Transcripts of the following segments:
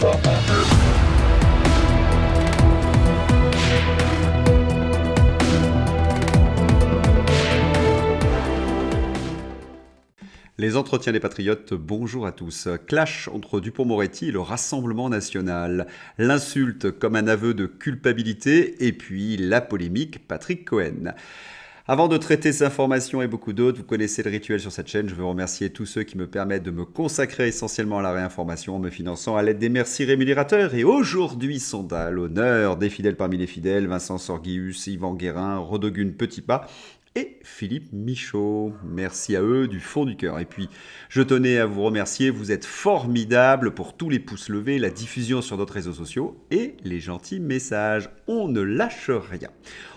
Les entretiens des patriotes, bonjour à tous. Clash entre Dupond-Moretti et le Rassemblement national. L'insulte comme un aveu de culpabilité et puis la polémique Patrick Cohen. Avant de traiter ces informations et beaucoup d'autres, vous connaissez le rituel sur cette chaîne. Je veux remercier tous ceux qui me permettent de me consacrer essentiellement à la réinformation en me finançant à l'aide des merci rémunérateurs. Et aujourd'hui sont à l'honneur des fidèles parmi les fidèles, Vincent Sorguius, Yvan Guérin, Rodogune Petitpas et Philippe Michaud. Merci à eux du fond du cœur. Et puis, je tenais à vous remercier. Vous êtes formidables pour tous les pouces levés, la diffusion sur d'autres réseaux sociaux et les gentils messages. On ne lâche rien.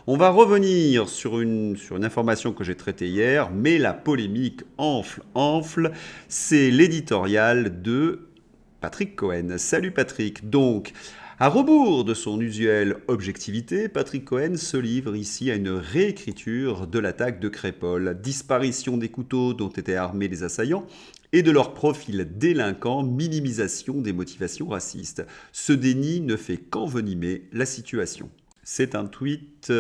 On va revenir sur une information que j'ai traitée hier, mais la polémique enfle. C'est l'éditorial de Patrick Cohen. Salut Patrick. Donc, à rebours de son usuelle objectivité, Patrick Cohen se livre ici à une réécriture de l'attaque de Crépol, disparition des couteaux dont étaient armés les assaillants et de leur profil délinquant, minimisation des motivations racistes. Ce déni ne fait qu'envenimer la situation. C'est un tweet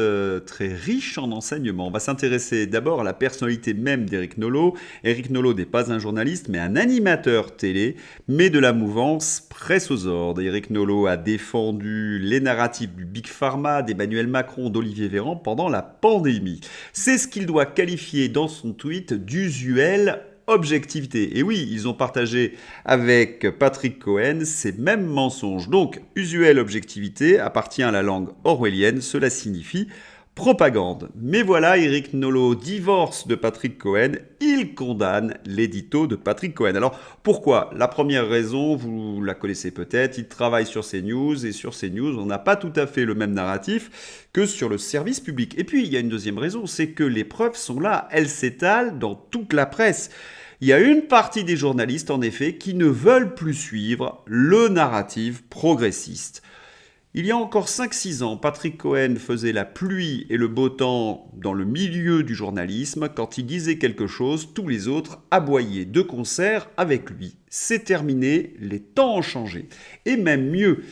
très riche en enseignements. On va s'intéresser d'abord à la personnalité même d'Éric Nolot. Éric Nolot n'est pas un journaliste, mais un animateur télé, mais de la mouvance presse aux ordres. Éric Nolot a défendu les narratifs du Big Pharma, d'Emmanuel Macron, d'Olivier Véran pendant la pandémie. C'est ce qu'il doit qualifier dans son tweet d'usuel objectivité. Et oui, ils ont partagé avec Patrick Cohen ces mêmes mensonges. Donc, usuelle objectivité appartient à la langue orwellienne, cela signifie propagande. Mais voilà, Éric Nolot divorce de Patrick Cohen, il condamne l'édito de Patrick Cohen. Alors, pourquoi ? La première raison, vous la connaissez peut-être, il travaille sur CNews, et sur CNews, on n'a pas tout à fait le même narratif que sur le service public. Et puis, il y a une deuxième raison, c'est que les preuves sont là, elles s'étalent dans toute la presse. Il y a une partie des journalistes, en effet, qui ne veulent plus suivre le narratif progressiste. Il y a encore 5-6 ans, Patrick Cohen faisait la pluie et le beau temps dans le milieu du journalisme. Quand il disait quelque chose, tous les autres aboyaient de concert avec lui. C'est terminé, les temps ont changé. Et même mieux,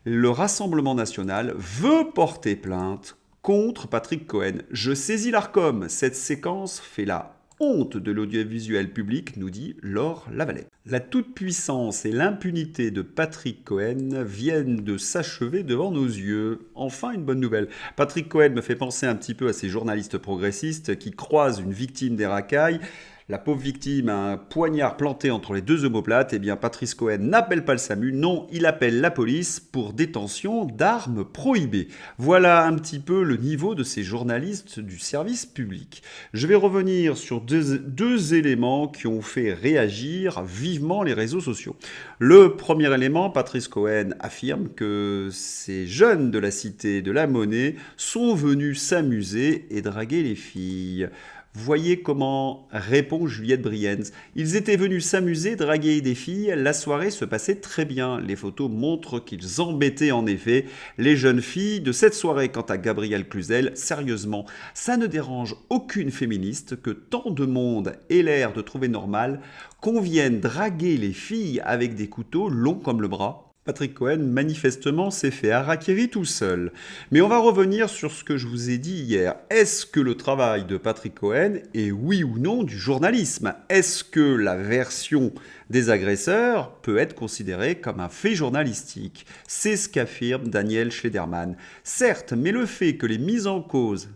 le Rassemblement national veut porter plainte contre Patrick Cohen. Je saisis l'Arcom, cette séquence fait la honte de l'audiovisuel public, nous dit Laure Lavalette. La toute-puissance et l'impunité de Patrick Cohen viennent de s'achever devant nos yeux. Enfin, une bonne nouvelle. Patrick Cohen me fait penser un petit peu à ces journalistes progressistes qui croisent une victime des racailles. La pauvre victime a un poignard planté entre les deux omoplates. Eh bien, Patrick Cohen n'appelle pas le SAMU, non, il appelle la police pour détention d'armes prohibées. Voilà un petit peu le niveau de ces journalistes du service public. Je vais revenir sur deux éléments qui ont fait réagir vivement les réseaux sociaux. Le premier élément, Patrick Cohen affirme que ces jeunes de la cité de la Monnaie sont venus s'amuser et draguer les filles. Voyez comment répond Juliette Brienz. Ils étaient venus s'amuser, draguer des filles. La soirée se passait très bien. Les photos montrent qu'ils embêtaient en effet les jeunes filles de cette soirée. Quant à Gabrielle Cluzel, sérieusement, ça ne dérange aucune féministe que tant de monde ait l'air de trouver normal qu'on vienne draguer les filles avec des couteaux longs comme le bras. Patrick Cohen, manifestement, s'est fait harakiri tout seul. Mais on va revenir sur ce que je vous ai dit hier. Est-ce que le travail de Patrick Cohen est oui ou non du journalisme ? Est-ce que la version des agresseurs peut être considérée comme un fait journalistique ? C'est ce qu'affirme Daniel Schlederman. Certes, mais le fait que les mises en cause,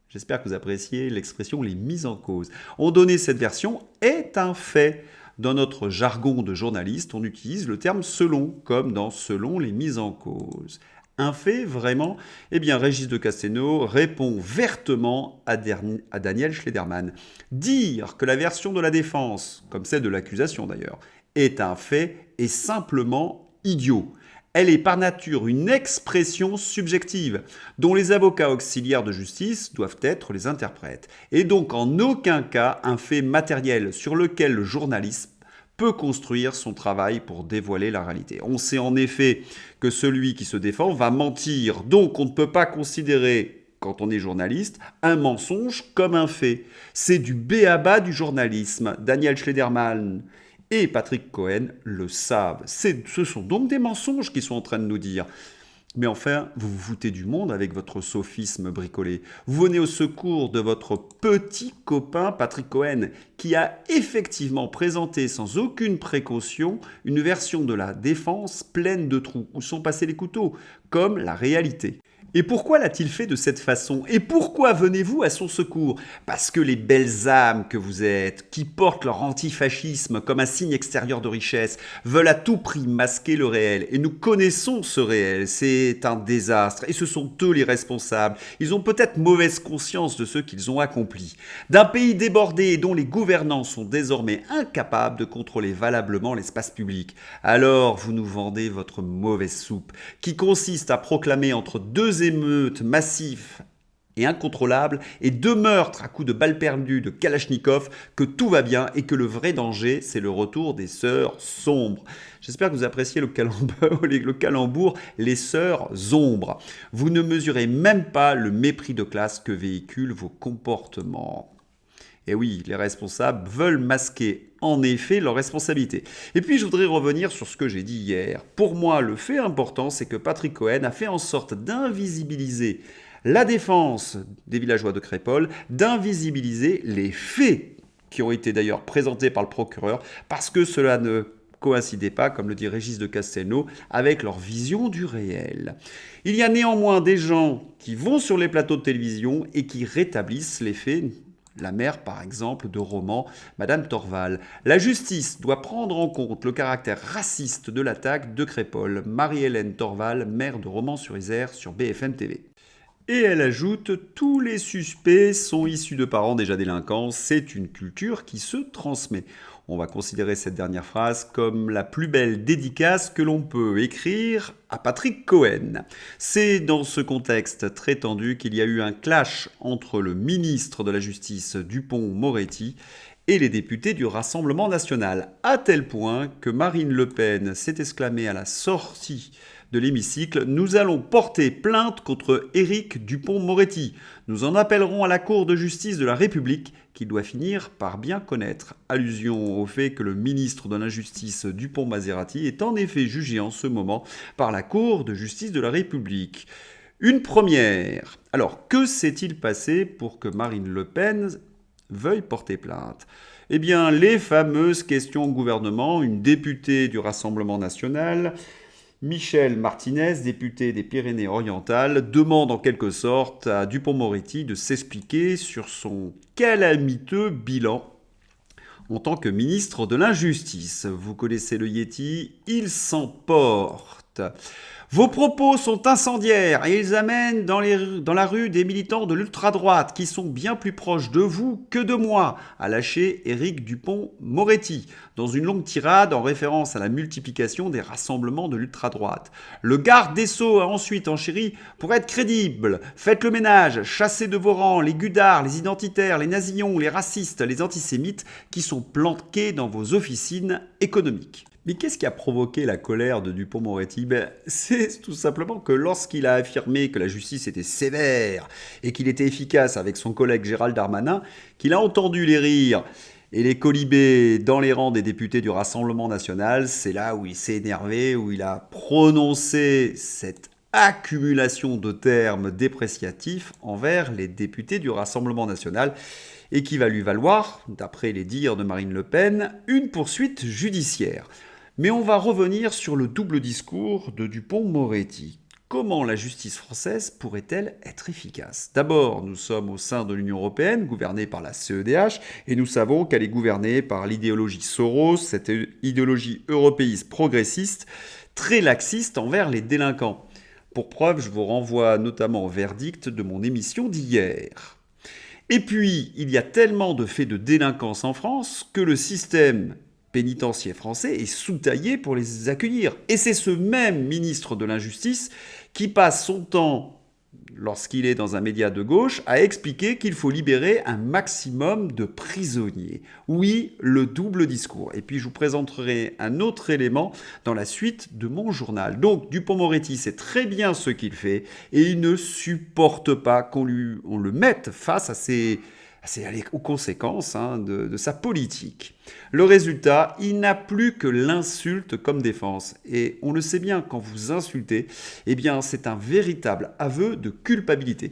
j'espère que vous appréciez l'expression « les mises en cause », ont donné cette version est un fait. Dans notre jargon de journaliste, on utilise le terme « selon », comme dans « selon les mises en cause ». Un fait, vraiment ? Eh bien, Régis de Castelnau répond vertement à Daniel Schlederman. Dire que la version de la défense, comme celle de l'accusation d'ailleurs, est un fait est simplement idiot. Elle est par nature une expression subjective, dont les avocats auxiliaires de justice doivent être les interprètes, et donc en aucun cas un fait matériel sur lequel le journaliste peut construire son travail pour dévoiler la réalité. On sait en effet que celui qui se défend va mentir, donc on ne peut pas considérer, quand on est journaliste, un mensonge comme un fait. C'est du b.a.-ba du journalisme. Daniel Schlederman Et Patrick Cohen le savent. Ce sont donc des mensonges qu'ils sont en train de nous dire. Mais enfin, vous vous foutez du monde avec votre sophisme bricolé. Vous venez au secours de votre petit copain Patrick Cohen, qui a effectivement présenté sans aucune précaution une version de la défense pleine de trous où sont passés les couteaux, comme la réalité. Et pourquoi l'a-t-il fait de cette façon? Et pourquoi venez-vous à son secours? Parce que les belles âmes que vous êtes, qui portent leur antifascisme comme un signe extérieur de richesse, veulent à tout prix masquer le réel. Et nous connaissons ce réel, c'est un désastre. Et ce sont eux les responsables. Ils ont peut-être mauvaise conscience de ce qu'ils ont accompli. D'un pays débordé et dont les gouvernants sont désormais incapables de contrôler valablement l'espace public. Alors vous nous vendez votre mauvaise soupe, qui consiste à proclamer entre deux émeutes massives et incontrôlables et deux meurtres à coups de balles perdues de Kalachnikov que tout va bien et que le vrai danger, c'est le retour des sœurs sombres. J'espère que vous appréciez le calembour, les sœurs ombres. Vous ne mesurez même pas le mépris de classe que véhiculent vos comportements. Et oui, les responsables veulent masquer en effet leurs responsabilités. Et puis je voudrais revenir sur ce que j'ai dit hier. Pour moi, le fait important, c'est que Patrick Cohen a fait en sorte d'invisibiliser la défense des villageois de Crépol, d'invisibiliser les faits qui ont été d'ailleurs présentés par le procureur, parce que cela ne coïncidait pas, comme le dit Régis de Castelnau, avec leur vision du réel. Il y a néanmoins des gens qui vont sur les plateaux de télévision et qui rétablissent les faits. La mère, par exemple, de Romans, Madame Torval. La justice doit prendre en compte le caractère raciste de l'attaque de Crépol. Marie-Hélène Torval, maire de Romans-sur-Isère, sur BFM TV. Et elle ajoute, tous les suspects sont issus de parents déjà délinquants, c'est une culture qui se transmet. On va considérer cette dernière phrase comme la plus belle dédicace que l'on peut écrire à Patrick Cohen. C'est dans ce contexte très tendu qu'il y a eu un clash entre le ministre de la Justice Dupond-Moretti et les députés du Rassemblement national, à tel point que Marine Le Pen s'est exclamée à la sortie de l'hémicycle « Nous allons porter plainte contre Éric Dupond-Moretti. Nous en appellerons à la Cour de justice de la République qu'il doit finir par bien connaître. » Allusion au fait que le ministre de l'Injustice Dupond-Maserati est en effet jugé en ce moment par la Cour de justice de la République. Une première. Alors, que s'est-il passé pour que Marine Le Pen veuille porter plainte? Eh bien, les fameuses questions au gouvernement, une députée du Rassemblement national, Michel Martinez, député des Pyrénées-Orientales, demande en quelque sorte à Dupond-Moretti de s'expliquer sur son calamiteux bilan en tant que ministre de l'Injustice. Vous connaissez le Yéti, il s'emporte. Vos propos sont incendiaires et ils amènent dans la rue des militants de l'ultra-droite qui sont bien plus proches de vous que de moi, a lâché Éric Dupond-Moretti, dans une longue tirade en référence à la multiplication des rassemblements de l'ultra-droite. Le garde des Sceaux a ensuite enchéri « Pour être crédible, faites le ménage, chassez de vos rangs les gudards, les identitaires, les nazillons, les racistes, les antisémites qui sont planqués dans vos officines économiques. » Mais qu'est-ce qui a provoqué la colère de Dupond-Moretti? C'est tout simplement que lorsqu'il a affirmé que la justice était sévère et qu'il était efficace avec son collègue Gérald Darmanin, qu'il a entendu les rires et les colibés dans les rangs des députés du Rassemblement national, c'est là où il s'est énervé, où il a prononcé cette accumulation de termes dépréciatifs envers les députés du Rassemblement national et qui va lui valoir, d'après les dires de Marine Le Pen, une poursuite judiciaire. Mais on va revenir sur le double discours de Dupond-Moretti. Comment la justice française pourrait-elle être efficace? D'abord, nous sommes au sein de l'Union européenne, gouvernée par la CEDH, et nous savons qu'elle est gouvernée par l'idéologie Soros, cette idéologie européiste progressiste, très laxiste envers les délinquants. Pour preuve, je vous renvoie notamment au verdict de mon émission d'hier. Et puis, il y a tellement de faits de délinquance en France que le système pénitentiaire français est sous-taillé pour les accueillir. Et c'est ce même ministre de l'Injustice qui passe son temps, lorsqu'il est dans un média de gauche, à expliquer qu'il faut libérer un maximum de prisonniers. Oui, le double discours. Et puis je vous présenterai un autre élément dans la suite de mon journal. Donc Dupond-Moretti sait très bien ce qu'il fait et il ne supporte pas qu'on le mette face à C'est aux conséquences de sa politique. Le résultat, il n'a plus que l'insulte comme défense. Et on le sait bien, quand vous insultez, eh bien c'est un véritable aveu de culpabilité.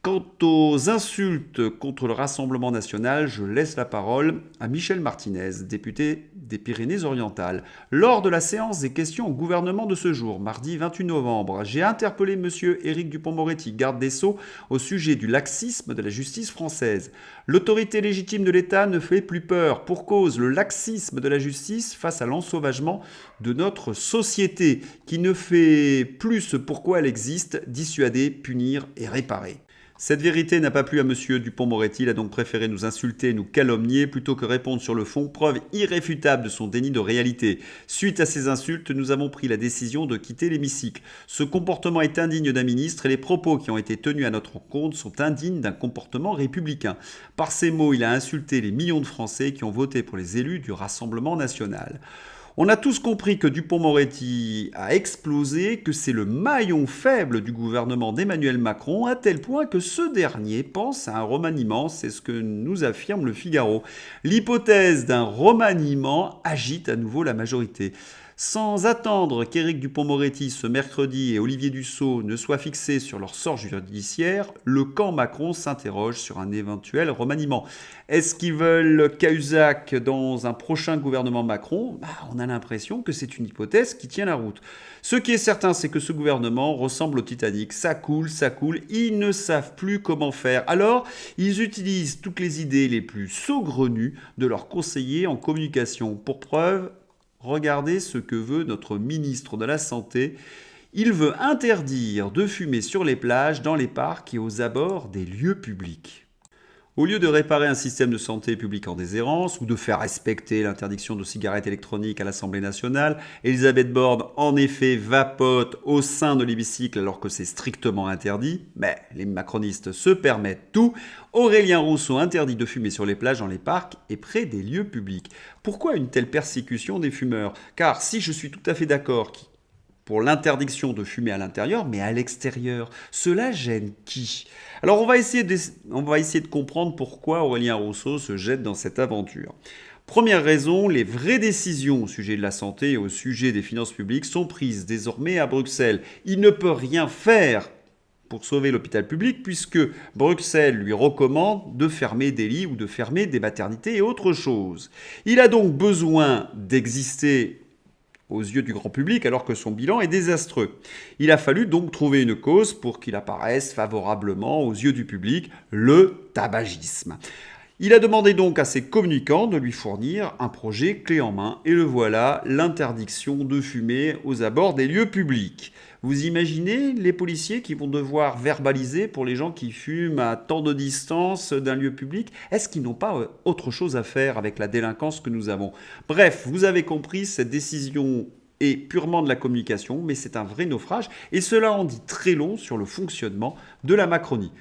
Quant aux insultes contre le Rassemblement national, je laisse la parole à Michel Martinez, député des Pyrénées-Orientales. Lors de la séance des questions au gouvernement de ce jour, mardi 28 novembre, j'ai interpellé M. Éric Dupond-Moretti, garde des Sceaux, au sujet du laxisme de la justice française. L'autorité légitime de l'État ne fait plus peur. Pour cause, le laxisme de la justice face à l'ensauvagement de notre société, qui ne fait plus ce pourquoi elle existe, dissuader, punir et réparer. Cette vérité n'a pas plu à M. Dupond-Moretti, il a donc préféré nous insulter, nous calomnier, plutôt que répondre sur le fond, preuve irréfutable de son déni de réalité. Suite à ces insultes, nous avons pris la décision de quitter l'hémicycle. Ce comportement est indigne d'un ministre et les propos qui ont été tenus à notre compte sont indignes d'un comportement républicain. Par ces mots, il a insulté les millions de Français qui ont voté pour les élus du Rassemblement national. On a tous compris que Dupond-Moretti a explosé, que c'est le maillon faible du gouvernement d'Emmanuel Macron, à tel point que ce dernier pense à un remaniement, c'est ce que nous affirme le Figaro. L'hypothèse d'un remaniement agite à nouveau la majorité. Sans attendre qu'Éric Dupond-Moretti ce mercredi et Olivier Dussopt ne soient fixés sur leur sort judiciaire, le camp Macron s'interroge sur un éventuel remaniement. Est-ce qu'ils veulent Cahuzac dans un prochain gouvernement Macron ? On a l'impression que c'est une hypothèse qui tient la route. Ce qui est certain, c'est que ce gouvernement ressemble au Titanic. Ça coule, ils ne savent plus comment faire. Alors, ils utilisent toutes les idées les plus saugrenues de leurs conseillers en communication. Pour preuve, regardez ce que veut notre ministre de la Santé. Il veut interdire de fumer sur les plages, dans les parcs et aux abords des lieux publics. Au lieu de réparer un système de santé publique en déshérence ou de faire respecter l'interdiction de cigarettes électroniques à l'Assemblée nationale, Elisabeth Borne en effet vapote au sein de l'hémicycle alors que c'est strictement interdit. Mais les macronistes se permettent tout. Aurélien Rousseau interdit de fumer sur les plages, dans les parcs et près des lieux publics. Pourquoi une telle persécution des fumeurs ? Car si je suis tout à fait d'accord pour l'interdiction de fumer à l'intérieur, mais à l'extérieur. Cela gêne qui ? Alors on va essayer de comprendre pourquoi Aurélien Rousseau se jette dans cette aventure. Première raison, les vraies décisions au sujet de la santé et au sujet des finances publiques sont prises désormais à Bruxelles. Il ne peut rien faire pour sauver l'hôpital public puisque Bruxelles lui recommande de fermer des lits ou de fermer des maternités et autre chose. Il a donc besoin d'exister aux yeux du grand public alors que son bilan est désastreux. Il a fallu donc trouver une cause pour qu'il apparaisse favorablement aux yeux du public, le tabagisme. Il a demandé donc à ses communicants de lui fournir un projet clé en main et le voilà, l'interdiction de fumer aux abords des lieux publics. Vous imaginez les policiers qui vont devoir verbaliser pour les gens qui fument à tant de distance d'un lieu public ? Est-ce qu'ils n'ont pas autre chose à faire avec la délinquance que nous avons ? Bref, vous avez compris, cette décision est purement de la communication, mais c'est un vrai naufrage et cela en dit très long sur le fonctionnement de la Macronie.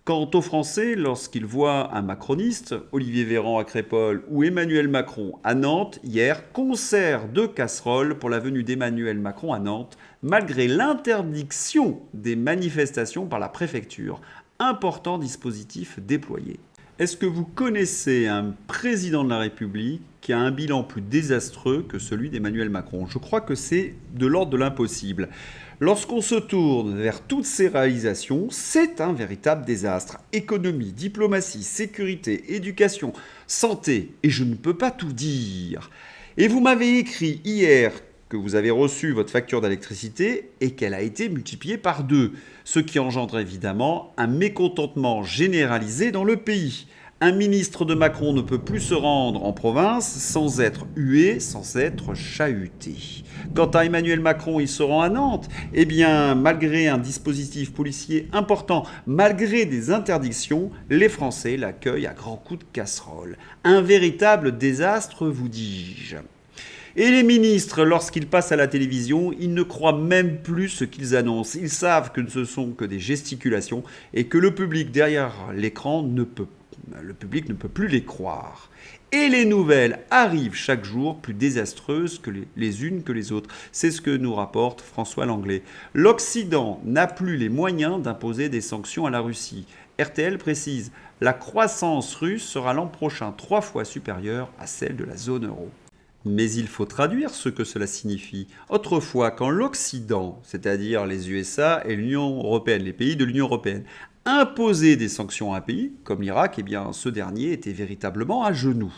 Quant aux Français, lorsqu'ils voient un macroniste, Olivier Véran à Crépol ou Emmanuel Macron à Nantes, hier, concert de casseroles pour la venue d'Emmanuel Macron à Nantes, malgré l'interdiction des manifestations par la préfecture. Important dispositif déployé. Est-ce que vous connaissez un président de la République qui a un bilan plus désastreux que celui d'Emmanuel Macron ? Je crois que c'est de l'ordre de l'impossible. Lorsqu'on se tourne vers toutes ces réalisations, c'est un véritable désastre. Économie, diplomatie, sécurité, éducation, santé, et je ne peux pas tout dire. Et vous m'avez écrit hier que vous avez reçu votre facture d'électricité et qu'elle a été multipliée par 2, ce qui engendre évidemment un mécontentement généralisé dans le pays. Un ministre de Macron ne peut plus se rendre en province sans être hué, sans être chahuté. Quant à Emmanuel Macron, il se rend à Nantes. Eh bien, malgré un dispositif policier important, malgré des interdictions, les Français l'accueillent à grands coups de casserole. Un véritable désastre, vous dis-je. Et les ministres, lorsqu'ils passent à la télévision, ils ne croient même plus ce qu'ils annoncent. Ils savent que ce sont que des gesticulations et que le public derrière l'écran ne peut plus les croire. Et les nouvelles arrivent chaque jour plus désastreuses que les unes que les autres. C'est ce que nous rapporte François Langlais. L'Occident n'a plus les moyens d'imposer des sanctions à la Russie. RTL précise, la croissance russe sera l'an prochain 3 fois supérieure à celle de la zone euro. Mais il faut traduire ce que cela signifie. Autrefois, quand l'Occident, c'est-à-dire les USA et l'Union européenne, les pays de l'Union européenne, imposaient des sanctions à un pays, comme l'Irak, eh bien, ce dernier était véritablement à genoux.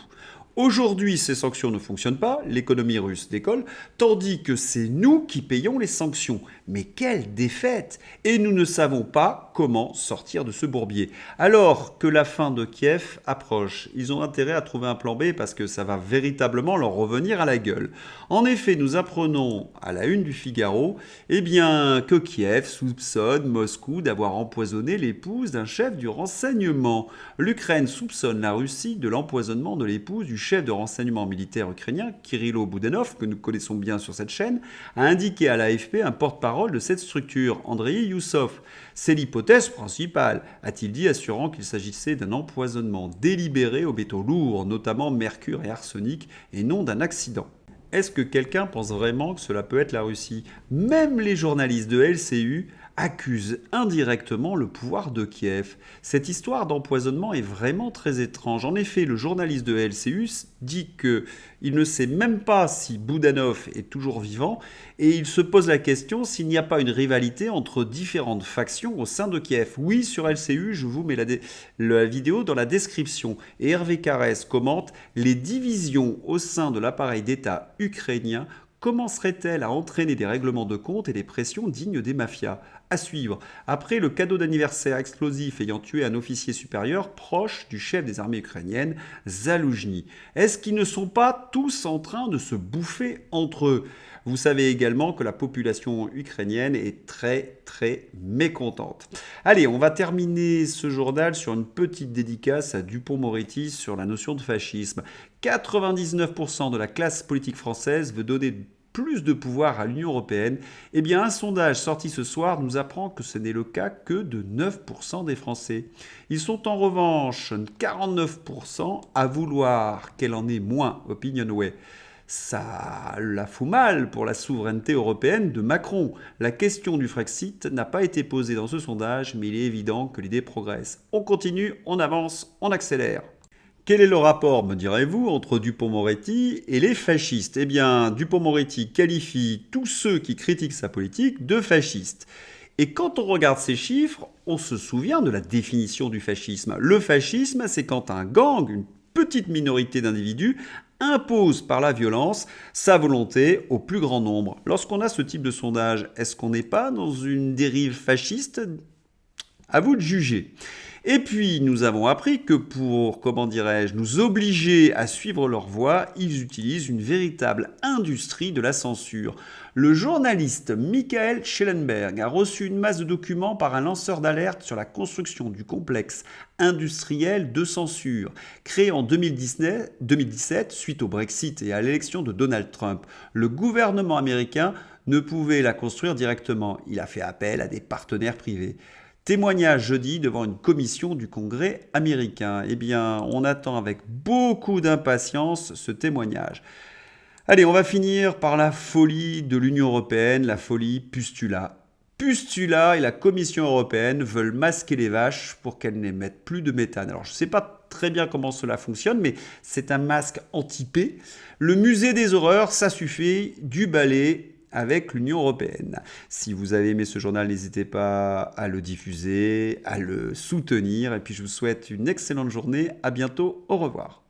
Aujourd'hui, ces sanctions ne fonctionnent pas, l'économie russe décolle, tandis que c'est nous qui payons les sanctions. Mais quelle défaite! Et nous ne savons pas comment sortir de ce bourbier. Alors que la fin de Kiev approche, ils ont intérêt à trouver un plan B parce que ça va véritablement leur revenir à la gueule. En effet, nous apprenons à la une du Figaro eh bien, que Kiev soupçonne Moscou d'avoir empoisonné l'épouse d'un chef du renseignement. L'Ukraine soupçonne la Russie de l'empoisonnement de l'épouse du chef de renseignement militaire ukrainien, Kirilo Boudanov, que nous connaissons bien sur cette chaîne, a indiqué à l'AFP un porte-parole de cette structure, Andrei Youssov. C'est l'hypothèse principale, a-t-il dit, assurant qu'il s'agissait d'un empoisonnement délibéré aux métaux lourds, notamment mercure et arsenic, et non d'un accident. Est-ce que quelqu'un pense vraiment que cela peut être la Russie? Même les journalistes de LCU accusent indirectement le pouvoir de Kiev. Cette histoire d'empoisonnement est vraiment très étrange. En effet, le journaliste de LCU dit qu'il ne sait même pas si Boudanov est toujours vivant et il se pose la question s'il n'y a pas une rivalité entre différentes factions au sein de Kiev. Oui, sur LCU, je vous mets la vidéo dans la description. Et Hervé Carès commente « Les divisions au sein de l'appareil d'État ukrainien commencerait-elle à entraîner des règlements de compte et des pressions dignes des mafias? À suivre. Après le cadeau d'anniversaire explosif ayant tué un officier supérieur proche du chef des armées ukrainiennes, Zaloujny. Est-ce qu'ils ne sont pas tous en train de se bouffer entre eux? Vous savez également que la population ukrainienne est très mécontente. Allez, on va terminer ce journal sur une petite dédicace à Dupond-Moretti sur la notion de fascisme. 99% de la classe politique française veut donner plus de pouvoir à l'Union européenne. Eh bien, un sondage sorti ce soir nous apprend que ce n'est le cas que de 9% des Français. Ils sont en revanche 49% à vouloir qu'elle en ait moins, Opinionway. Ça la fout mal pour la souveraineté européenne de Macron. La question du Frexit n'a pas été posée dans ce sondage, mais il est évident que l'idée progresse. On continue, on avance, on accélère. Quel est le rapport, me direz-vous, entre Dupond-Moretti et les fascistes? Eh bien, Dupond-Moretti qualifie tous ceux qui critiquent sa politique de fascistes. Et quand on regarde ces chiffres, on se souvient de la définition du fascisme. Le fascisme, c'est quand un gang, une petite minorité d'individus, impose par la violence sa volonté au plus grand nombre. Lorsqu'on a ce type de sondage, est-ce qu'on n'est pas dans une dérive fasciste? À vous de juger. Et puis, nous avons appris que pour, nous obliger à suivre leur voie, ils utilisent une véritable industrie de la censure. Le journaliste Michael Schellenberg a reçu une masse de documents par un lanceur d'alerte sur la construction du complexe industriel de censure, créé en 2017 suite au Brexit et à l'élection de Donald Trump. Le gouvernement américain ne pouvait la construire directement. Il a fait appel à des partenaires privés. Témoignage jeudi devant une commission du Congrès américain. Eh bien, on attend avec beaucoup d'impatience ce témoignage. Allez, on va finir par la folie de l'Union européenne, la folie Pustula. Pustula et la Commission européenne veulent masquer les vaches pour qu'elles n'émettent plus de méthane. Alors, je ne sais pas très bien comment cela fonctionne, mais c'est un masque anti-P. Le musée des horreurs, ça suffit, du balai avec l'Union européenne. Si vous avez aimé ce journal, n'hésitez pas à le diffuser, à le soutenir. Et puis je vous souhaite une excellente journée. À bientôt. Au revoir.